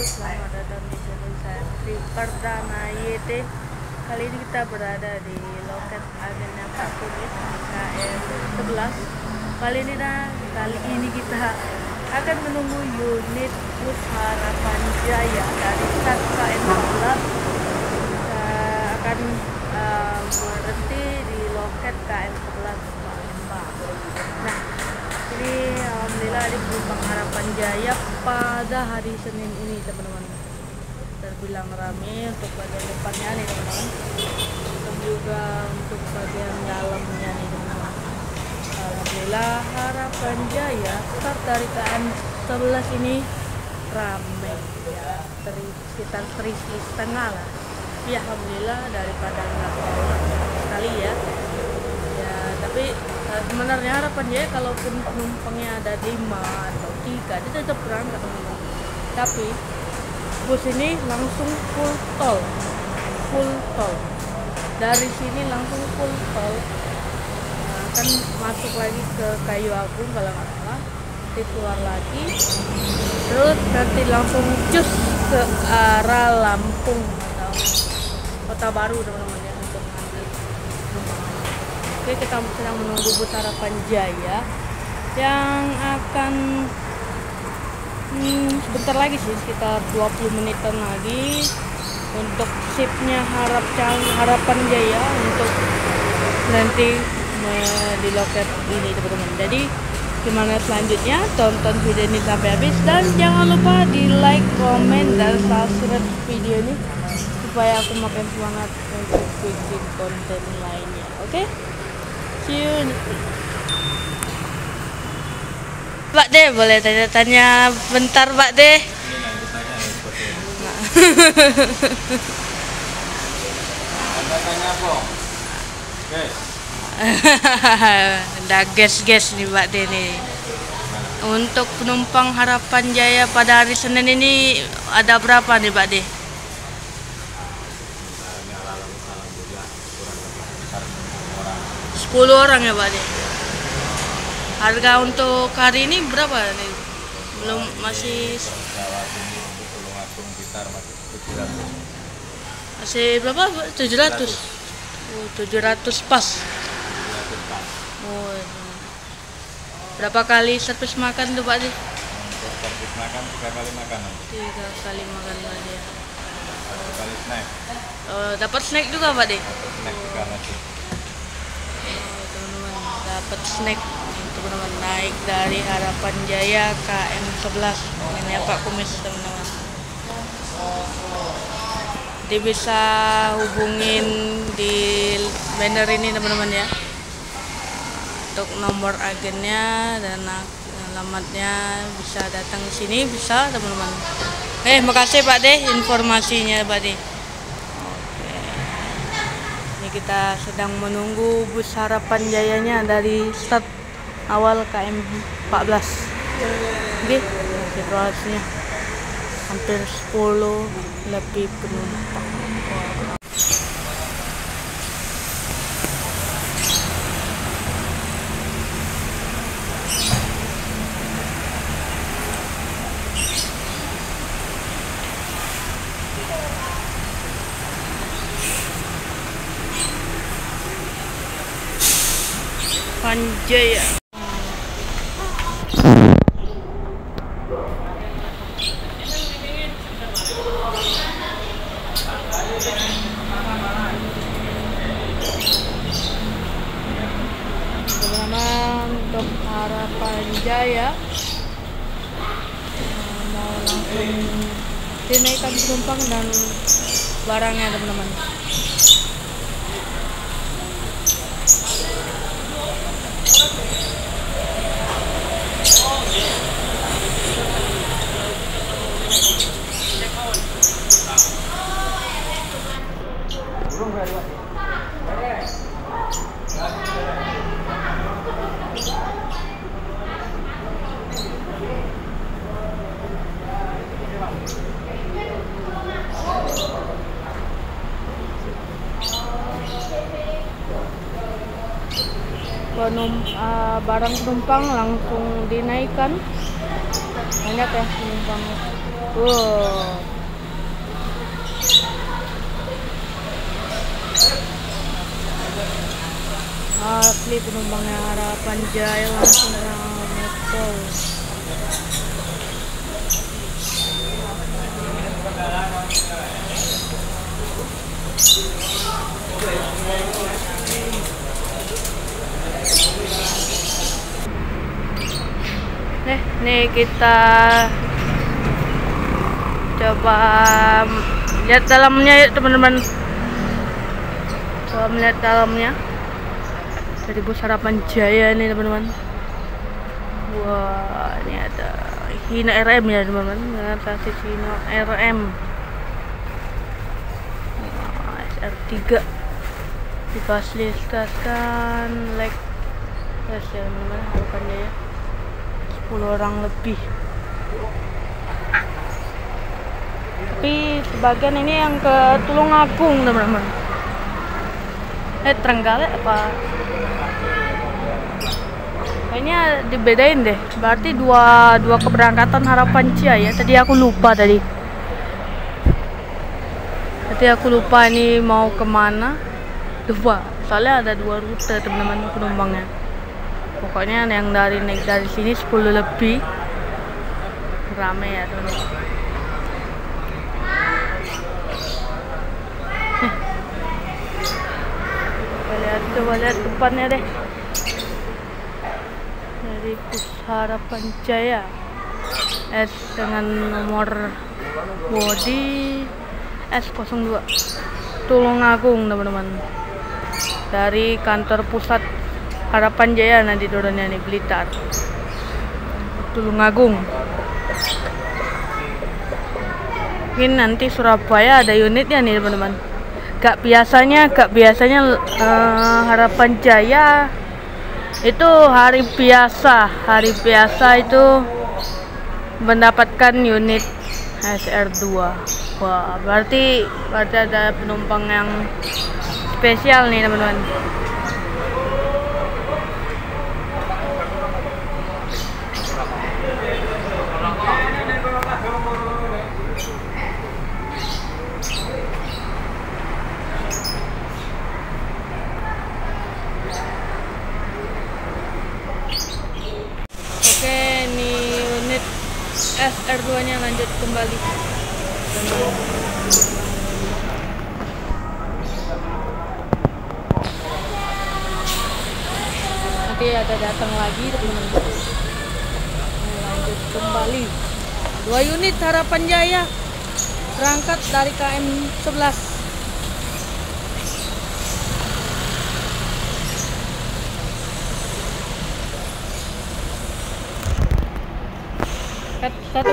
Selamat datang di channel saya Tri Perdana YT. Kali ini kita berada di loket agennya Pak Kumis KM 11. Kali ini kita akan menunggu unit bus Harapan Jaya dari start KM 11. Kita akan berhenti di loket KM 11 Palembang. Nah, ini alhamdulillah ada penumpang Harapan Jaya pada hari Senin ini teman-teman. Terbilang ramai untuk bagian depannya nih teman-teman, dan juga untuk bagian dalamnya nih teman-teman. Alhamdulillah Harapan Jaya start dari KM 11 ini ramai ya, sekitar terisi setengah lah. Ya alhamdulillah daripada nggak orang sekali ya. Tapi sebenarnya Harapan Jaya kalaupun penumpangnya ada 5 atau 3 dia tetap berangkat teman-teman. Tapi bus ini langsung full tol dari sini langsung full tol. Akan masuk lagi ke Kayu Agung kalau nggak salah, nanti keluar lagi, terus nanti langsung cus ke arah Lampung atau Kota Baru teman-teman ya, untuk ngambil penumpang. Oke, kita sedang menunggu bus Harapan Jaya yang akan sebentar lagi sih, sekitar 20 menitan lagi untuk shiftnya Harapan Jaya untuk nanti di loket ini teman-teman. Jadi gimana selanjutnya, tonton video ini sampai habis dan jangan lupa di like, komen, dan subscribe video ini supaya aku makin semangat untuk bikin konten lainnya. Oke? See you. Pak De, boleh tanya-tanya bentar Pak De? Tanya apa? Guys. Ada guys nih Pak De nih. Untuk penumpang Harapan Jaya pada hari Senin ini ada berapa nih Pak De? 10 orang ya Pak De. Harga untuk hari ini berapa nih? Belum, masih berapa? 700. Oh, 700 pas. Oh, berapa kali servis makan tuh Pak De? Servis makan 3 kali makan. 3 kali makan Pak De. 1 kali snack. Dapat snack juga Pak De? Dapat snack juga lagi. Teman-teman, dapat snack teman-teman, naik dari Harapan Jaya KM 11 ini Pak Kumis teman-teman. Jadi bisa hubungin di banner ini teman-teman ya, untuk nomor agennya dan alamatnya, bisa datang ke sini bisa teman-teman. Makasih Pak De informasinya Pak De. Oke. Ini kita sedang menunggu bus Harapan Jayanya dari start awal KM 14. Oke, situasinya hampir 10 lebih penumpang. Panjaya. Untuk Harapan Jaya mau langsung dinaikkan penumpang dan barangnya teman-teman. barang penumpang langsung dinaikkan. Banyak ya penumpang Wow. Asli penumpangnya Harapan Jaya langsung ramai tol. Nih kita coba lihat dalamnya ya teman-teman. Coba melihat dalamnya dari bus Harapan Jaya nih teman-teman. Wah, ini ada Hino RM ya teman-teman, dengan sasis Hino RM. Nah, SR3 difasilitasikan leg ya teman-teman, Harapan Jaya 10 orang lebih. Tapi sebagian ini yang ke Tulungagung teman-teman. Trenggalek apa? Kayaknya dibedain deh. Berarti dua keberangkatan Harapan Jaya. Tadi aku lupa tadi. Ini mau kemana? Lupa. Soalnya ada 2 rute teman-teman penumpangnya. Pokoknya yang naik dari sini 10 lebih. Rame ya teman-teman. Coba lihat depannya deh. Dari bus Harapan Jaya S dengan nomor bodi S02 Tulungagung teman-teman. Dari kantor pusat Harapan Jaya nanti turunnya nih, Blitar Tulungagung. Mungkin nanti Surabaya ada unitnya nih teman-teman. Gak biasanya Harapan Jaya itu hari biasa itu mendapatkan unit SR2. Wah, berarti ada penumpang yang spesial nih teman-teman. Oke, ini unit SR2 nya lanjut kembali. Nanti ada datang lagi teman-teman. Lanjut kembali. 2 unit Harapan Jaya berangkat dari KM 11. Satu.